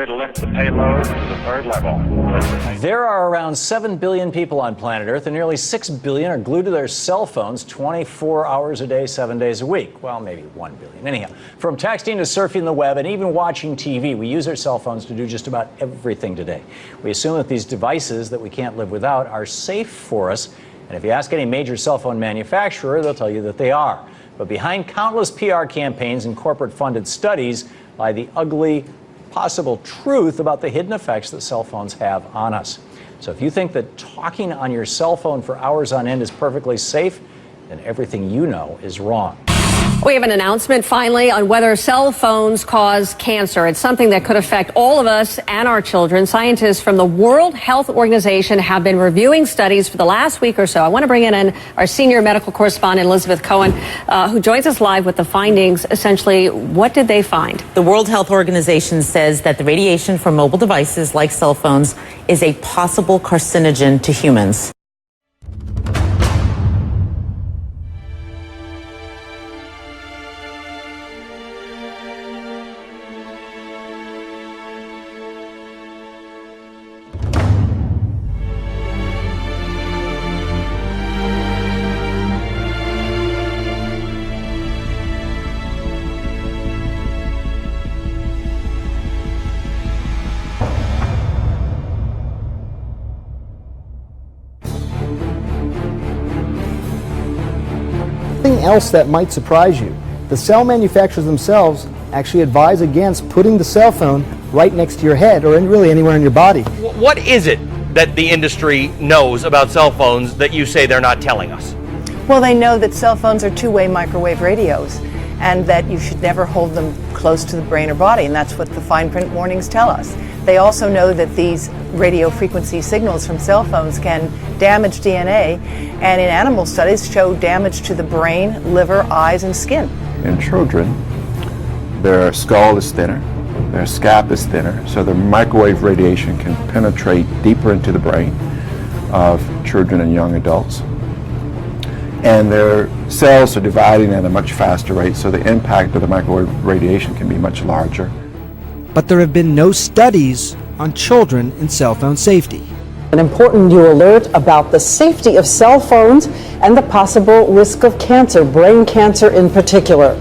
to lift the payload to the third level. There are around 7 billion people on planet Earth, and nearly 6 billion are glued to their cell phones 24 hours a day, 7 days a week. Well, maybe 1 billion. Anyhow, from texting to surfing the web and even watching TV, we use our cell phones to do just about everything today. We assume that these devices that we can't live without are safe for us, and if you ask any major cell phone manufacturer, they'll tell you that they are. But behind countless PR campaigns and corporate-funded studies lie the ugly, possible truth about the hidden effects that cell phones have on us. So if you think that talking on your cell phone for hours on end is perfectly safe, then everything you know is wrong. We have an announcement finally on whether cell phones cause cancer. It's something that could affect all of us and our children. Scientists from the World Health Organization have been reviewing studies for the last week or so. I want to bring in our senior medical correspondent, Elizabeth Cohen, who joins us live with the findings. Essentially, what did they find? The World Health Organization says that the radiation from mobile devices like cell phones is a possible carcinogen to humans. Something else that might surprise you. The cell manufacturers themselves actually advise against putting the cell phone right next to your head or really anywhere in your body. What is it that the industry knows about cell phones that you say they're not telling us? Well, they know that cell phones are two-way microwave radios and that you should never hold them close to the brain or body, and that's what the fine print warnings tell us. They also know that these radio frequency signals from cell phones can damage DNA, and in animal studies show damage to the brain, liver, eyes, and skin. In children, their skull is thinner, their scalp is thinner, so the microwave radiation can penetrate deeper into the brain of children and young adults. And their cells are dividing at a much faster rate, so the impact of the microwave radiation can be much larger. But there have been no studies on children in cell phone safety. An important new alert about the safety of cell phones and the possible risk of cancer, brain cancer in particular.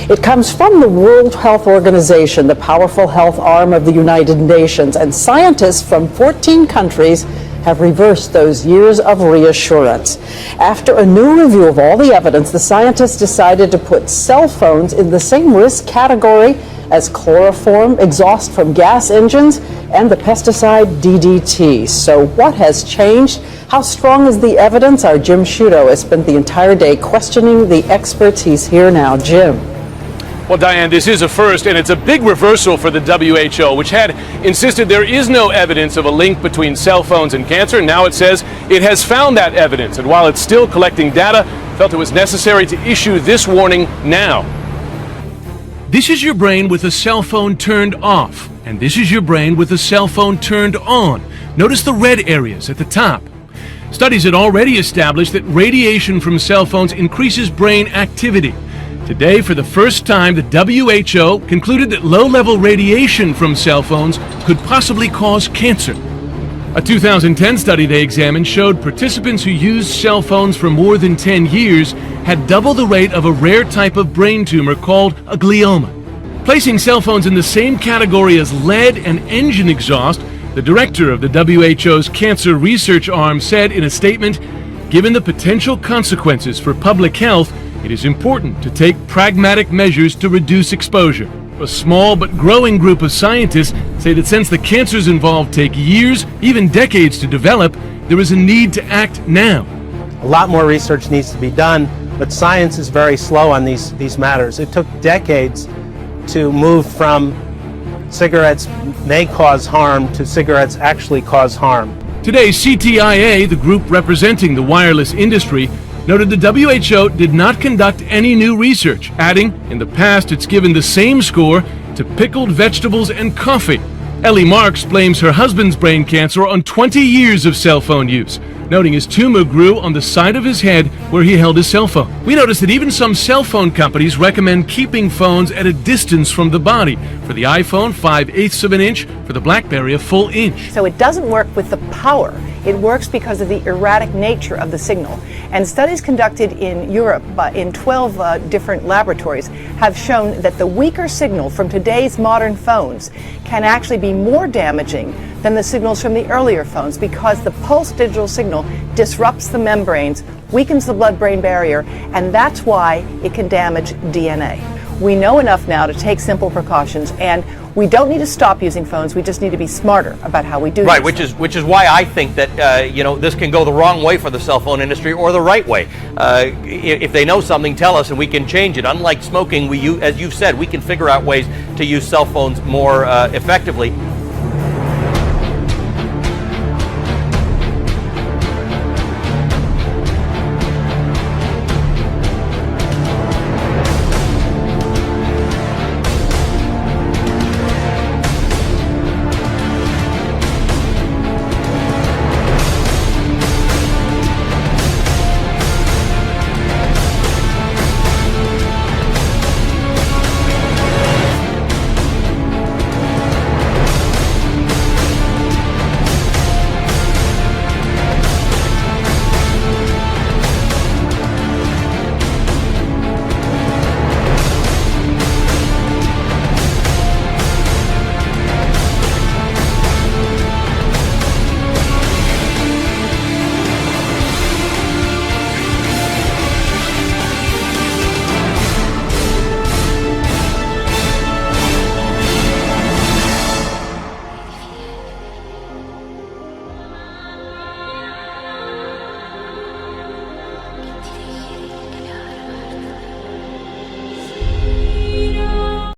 It comes from the World Health Organization, the powerful health arm of the United Nations, and scientists from 14 countries have reversed those years of reassurance. After a new review of all the evidence, the scientists decided to put cell phones in the same risk category as chloroform, exhaust from gas engines, and the pesticide DDT. So what has changed? How strong is the evidence? Our Jim Sciutto has spent the entire day questioning the experts. He's here now. Jim. Well, Diane, this is a first, and it's a big reversal for the WHO, which had insisted there is no evidence of a link between cell phones and cancer. Now it says it has found that evidence, and while it's still collecting data, felt it was necessary to issue this warning now. This is your brain with a cell phone turned off, and this is your brain with a cell phone turned on. Notice the red areas at the top. Studies had already established that radiation from cell phones increases brain activity. Today, for the first time, the WHO concluded that low-level radiation from cell phones could possibly cause cancer. A 2010 study they examined showed participants who used cell phones for more than 10 years had double the rate of a rare type of brain tumor called a glioma. Placing cell phones in the same category as lead and engine exhaust, the director of the WHO's cancer research arm said in a statement, "Given the potential consequences for public health, it is important to take pragmatic measures to reduce exposure." A small but growing group of scientists say that since the cancers involved take years, even decades to develop, there is a need to act now. A lot more research needs to be done, but science is very slow on these matters. It took decades to move from cigarettes may cause harm to cigarettes actually cause harm. Today, CTIA, the group representing the wireless industry, noted the WHO did not conduct any new research, adding, in the past it's given the same score to pickled vegetables and coffee. Ellie Marks blames her husband's brain cancer on 20 years of cell phone use, noting his tumor grew on the side of his head where he held his cell phone. We noticed that even some cell phone companies recommend keeping phones at a distance from the body. For the iPhone, 5/8 of an inch. For the BlackBerry, a full inch. So it doesn't work with the power. It works because of the erratic nature of the signal. And studies conducted in Europe in 12 different laboratories have shown that the weaker signal from today's modern phones can actually be more damaging than the signals from the earlier phones, because the pulse digital signal disrupts the membranes, weakens the blood-brain barrier, and that's why it can damage DNA. We know enough now to take simple precautions, and we don't need to stop using phones. We just need to be smarter about how we do. Right, which is why I think that this can go the wrong way for the cell phone industry or the right way. If they know something, tell us, and we can change it. Unlike smoking, as you've said, we can figure out ways to use cell phones more effectively.